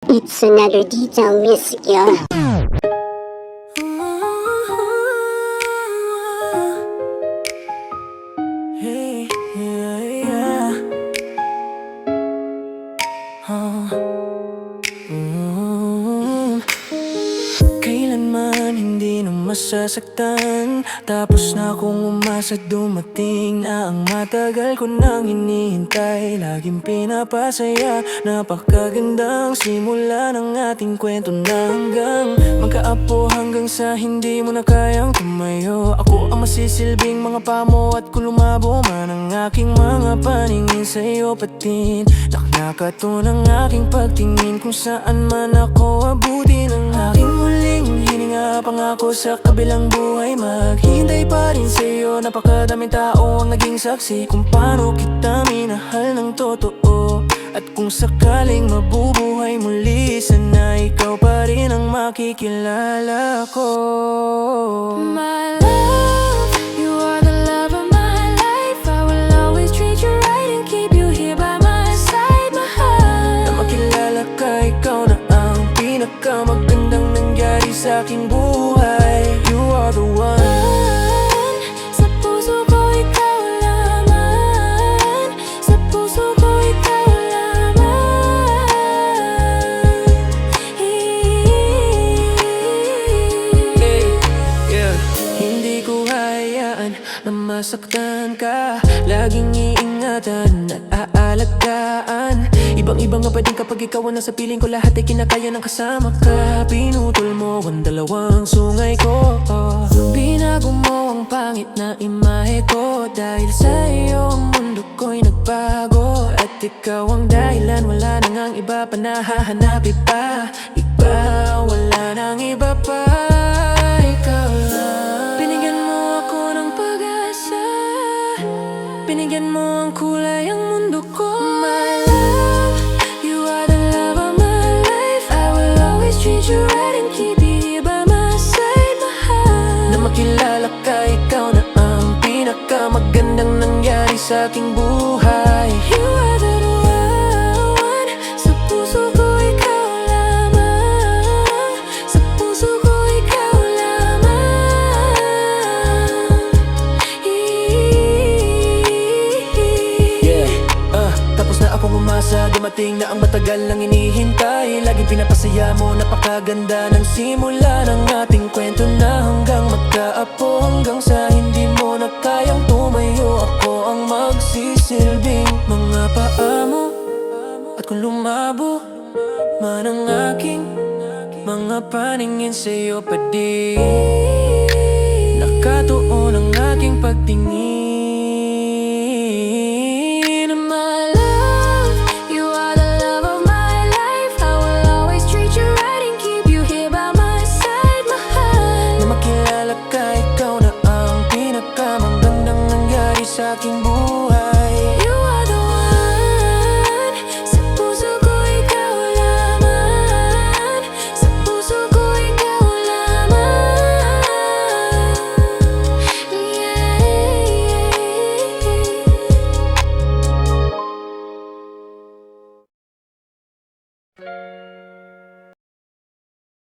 It's another detail miss girl. Hey, yeah, yeah. Kailanman hindi na masasaktan. Tapos na akong umasa, dumating na ang matagal ko nang hinihintay. Laging pinapasaya, napakagandang simula ng ating kwento na hanggang magkaapo, hanggang sa hindi mo na kayang tumayo. Ako ang masisilbing mga pamo at kung lumabo man ang aking mga paningin sa'yo patin. Nakakato ng aking pagtingin kung saan man ako abutin ang aking muling hininga. Pangako sa kabilang buhay maghihintay pa rin sa'yo. Napakadaming tao ang naging saksi kung paano kita minahal ng totoo. At kung sakaling mabubuhay muli, sana ikaw pa rin ang makikilala ko. My love, you are the love of my life. I will always treat you right and keep you here by my side, mahal. Na makilala ka, ikaw na ang pinakamagandang nangyari sa aking buhay. You are the one. Sa puso ko ikaw lamang. Sa puso ko ikaw lamang. Yeah. Hindi ko hayaan na masaktan ka. Laging iingatan at aalagaan. Ibang-ibang nga pa din kapag ikaw ang nasa piling ko. Lahat ay kinakaya ng kasama ka. Pinutol mo ang dalawang sungay ko. Binago mo ang pangit na imahe ko. Dahil sa iyo ang mundo ko'y nagbago. At ikaw ang dahilan, wala nang ang iba pa na hahanapin pa. Iba, wala nang iba pa. Ikaw lang. Binigyan mo ako ng pag-asa. Binigyan mo ang kulay ang mundo ko. My love, you are the love of my life. I will always treat you right and keep you here by my side, mahal. Na makilala ka, ikaw na ang pinakamagandang nangyari sa aking buhay. You are the one. Sa puso ko ikaw lamang. Sa puso ko ikaw lamang. Yeah, tapos na akong umasa, dumating na ang matagal lang inihintay. Laging pinapasaya mo, napakaganda ng simula ng ating kwento na hanggang magkaapo, hanggang sa hindi mo na kayang tumayo. Ako ang magsisilbing mga paa mo. At kung lumabo man ang aking mga paningin sa'yo pa din, nakatuon ang aking pagtingin. My love, you are the love of my life. I will always treat you right and keep you here by my side, mahal. Na makilala ka, ikaw na ang pinakamagandang nangyari sa aking buhay.